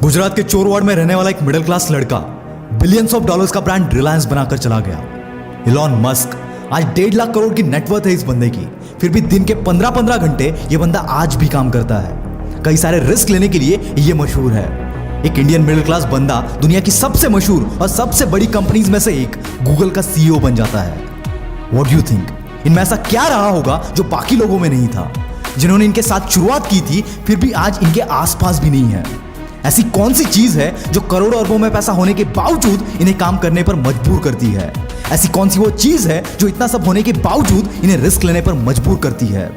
गुजरात के चोरवाड़ में रहने वाला एक मिडिल क्लास लड़का बिलियंस ऑफ डॉलर्स का ब्रांड रिलायंस बनाकर चला गया। इलॉन मस्क, आज 1.5 लाख करोड़ की नेटवर्थ है इस बंदे की, फिर भी दिन के 15-15 घंटे ये बंदा आज भी काम करता है। कई सारे रिस्क लेने के लिए ये मशहूर है। एक इंडियन मिडिल क्लास बंदा दुनिया की सबसे मशहूर और सबसे बड़ी कंपनीज में से एक गूगल का सीईओ बन जाता है। व्हाट डू यू थिंक, इनमें ऐसा क्या रहा होगा जो बाकी लोगों में नहीं था, जिन्होंने इनके साथ शुरुआत की थी फिर भी आज इनके आसपास भी नहीं है? ऐसी कौन सी चीज है जो करोड़ों अरबों में पैसा होने के बावजूद इन्हें काम करने पर मजबूर करती है? ऐसी कौन सी वो चीज है जो इतना सब होने के बावजूद इन्हें रिस्क लेने पर मजबूर करती है?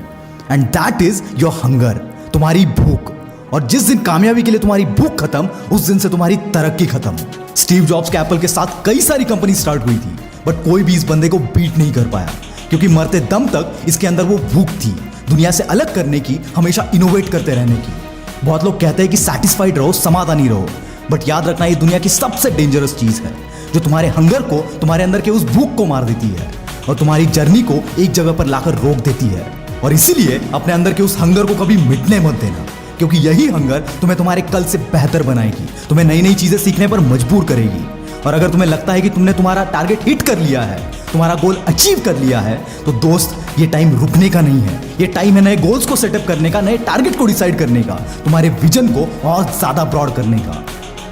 And that is your hunger, तुम्हारी भूख। और जिस दिन कामयाबी के लिए तुम्हारी भूख खत्म, उस दिन से तुम्हारी तरक्की खत्म। स्टीव जॉब्स के एप्पल के साथ कई सारी कंपनी स्टार्ट हुई थी, बट कोई भी इस बंदे को बीट नहीं कर पाया, क्योंकि मरते दम तक इसके अंदर वो भूख थी, दुनिया से अलग करने की, हमेशा इनोवेट करते रहने की। बहुत लोग कहते हैं कि सैटिस्फाइड रहो, समाधानी रहो, बट याद रखना ये दुनिया की सबसे डेंजरस चीज है, जो तुम्हारे हंगर को, तुम्हारे अंदर के उस भूख को मार देती है और तुम्हारी जर्नी को एक जगह पर लाकर रोक देती है। और इसीलिए अपने अंदर के उस हंगर को कभी मिटने मत देना, क्योंकि यही हंगर तुम्हें तुम्हारे कल से बेहतर बनाएगी, तुम्हें नई नई चीजें सीखने पर मजबूर करेगी। और अगर तुम्हें लगता है कि तुमने तुम्हारा टारगेट हिट कर लिया है, तुम्हारा गोल अचीव कर लिया है, तो दोस्त ये टाइम रुकने का नहीं है। ये टाइम है नए गोल्स को सेटअप करने का, नए टारगेट को डिसाइड करने का, तुम्हारे विजन को और ज्यादा ब्रॉड करने का।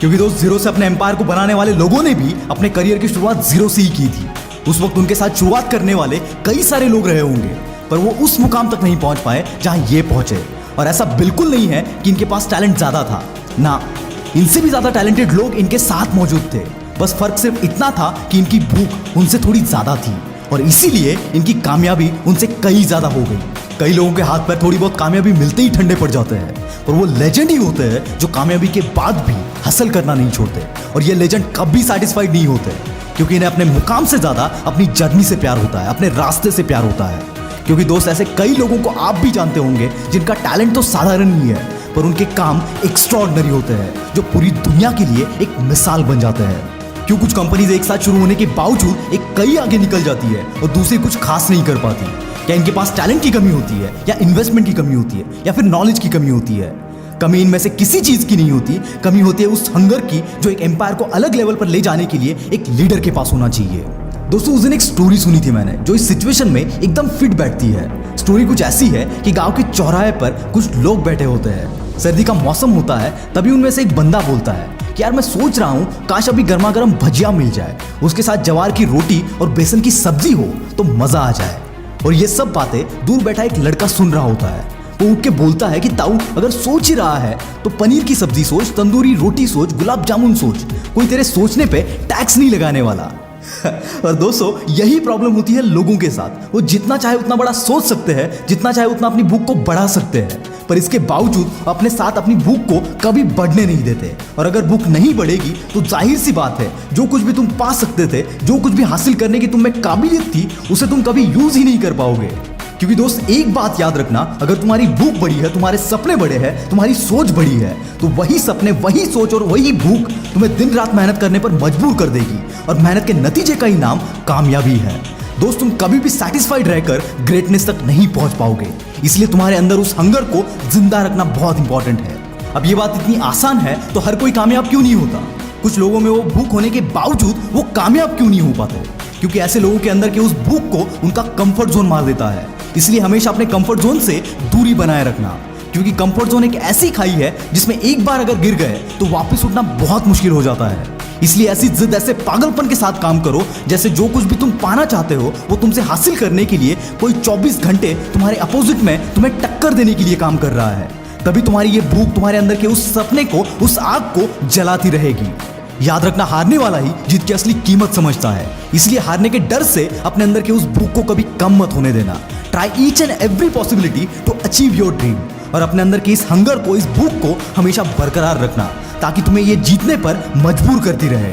क्योंकि दोस्त, जीरो से अपने एम्पायर को बनाने वाले लोगों ने भी अपने करियर की शुरुआत जीरो से ही की थी। उस वक्त उनके साथ शुरुआत करने वाले कई सारे लोग रहे होंगे, पर वो उस मुकाम तक नहीं पहुंच पाए जहां ये पहुंचे। और ऐसा बिल्कुल नहीं है कि इनके पास टैलेंट ज्यादा था, ना, इनसे भी ज्यादा टैलेंटेड लोग इनके साथ मौजूद थे। बस फर्क सिर्फ इतना था कि इनकी भूख उनसे थोड़ी ज्यादा थी, और इसीलिए इनकी कामयाबी उनसे कई ज्यादा हो गई। कई लोगों के हाथ पैर थोड़ी बहुत कामयाबी मिलते ही ठंडे पड़ जाते हैं, और वो लेजेंड ही होते हैं जो कामयाबी के बाद भी हासिल करना नहीं छोड़ते। और ये लेजेंड कभी सैटिस्फाइड नहीं होते, क्योंकि इन्हें अपने मुकाम से ज्यादा अपनी जर्नी से प्यार होता है, अपने रास्ते से प्यार होता है। क्योंकि दोस्त, ऐसे कई लोगों को आप भी जानते होंगे जिनका टैलेंट तो साधारण ही है, पर उनके काम एक्स्ट्राऑर्डिनरी होते हैं, जो पूरी दुनिया के लिए एक मिसाल बन जाते हैं। क्यों कुछ कंपनीज एक साथ शुरू होने के बावजूद एक कई आगे निकल जाती है और दूसरी कुछ खास नहीं कर पाती? क्या इनके पास टैलेंट की कमी होती है, या इन्वेस्टमेंट की कमी होती है, या फिर नॉलेज की कमी होती है? कमी इनमें से किसी चीज की नहीं होती, कमी होती है उस हंगर की जो एक एम्पायर को अलग लेवल पर ले जाने के लिए एक लीडर के पास होना चाहिए। दोस्तों, उस दिन एक स्टोरी सुनी थी मैंने, जो इस सिचुएशन में एकदम फिट बैठती है। स्टोरी कुछ ऐसी है कि गांव के चौराहे पर कुछ लोग बैठे होते हैं, सर्दी का मौसम होता है, तभी उनमें से एक बंदा बोलता है कि यार, मैं सोच रहा हूँ काश अभी गर्मा गर्म भजिया मिल जाए, उसके साथ जवार की रोटी और बेसन की सब्जी हो तो मजा आ जाए। और ये सब बातें दूर बैठा एक लड़का सुन रहा होता है। वो उठ के बोलता है कि ताऊ, अगर सोच ही रहा है तो पनीर की सब्जी सोच, तंदूरी रोटी सोच, गुलाब जामुन सोच, कोई तेरे सोचने पे टैक्स नहीं लगाने वाला। और दोस्तों, यही प्रॉब्लम होती है लोगों के साथ। वो जितना चाहे उतना बड़ा सोच सकते हैं, जितना चाहे उतना अपनी भूख को बढ़ा सकते हैं, पर इसके बावजूद अपने साथ अपनी भूख को कभी बढ़ने नहीं देते। और अगर भूख नहीं बढ़ेगी तो जाहिर सी बात है, जो कुछ भी तुम पा सकते थे, जो कुछ भी हासिल करने की तुम में काबिलियत थी, उसे तुम कभी यूज ही नहीं कर पाओगे। क्योंकि दोस्त, एक बात याद रखना, अगर तुम्हारी भूख बड़ी है, तुम्हारे सपने बड़े हैं, तुम्हारी सोच बड़ी है, तो वही सपने, वही सोच और वही भूख तुम्हें दिन रात मेहनत करने पर मजबूर कर देगी। और मेहनत के नतीजे का ही नाम कामयाबी है। दोस्त, तुम कभी भी सैटिस्फाइड रहकर ग्रेटनेस तक नहीं पहुंच पाओगे, इसलिए तुम्हारे अंदर उस हंगर को जिंदा रखना बहुत इंपॉर्टेंट है। अब ये बात इतनी आसान है तो हर कोई कामयाब क्यों नहीं होता? कुछ लोगों में वो भूख होने के बावजूद वो कामयाब क्यों नहीं हो पाते? क्योंकि ऐसे लोगों के अंदर के उस भूख को उनका कंफर्ट जोन मार देता है। इसलिए हमेशा अपने कंफर्ट जोन से दूरी बनाए रखना, क्योंकि कंफर्ट जोन एक ऐसी खाई है जिसमें एक बार अगर गिर गए तो वापस उठना बहुत मुश्किल हो जाता है। इसलिए ऐसी जिद, ऐसे पागलपन के साथ काम करो जैसे जो कुछ भी तुम पाना चाहते हो वो तुमसे हासिल करने के लिए कोई 24 घंटे तुम्हारे अपोजिट में तुम्हें टक्कर देने के लिए काम कर रहा है। तभी तुम्हारी ये भूख तुम्हारे अंदर के उस सपने को, उस आग को जलाती रहेगी। याद रखना, हारने वाला ही जीत की असली कीमत समझता है। इसलिए हारने के डर से अपने अंदर के उस भूख को कभी कम मत होने देना। Try each and every possibility to achieve your dream. और अपने अंदर की इस हंगर को, इस भूख को हमेशा बरकरार रखना, ताकि तुम्हें ये जीतने पर मजबूर करती रहे।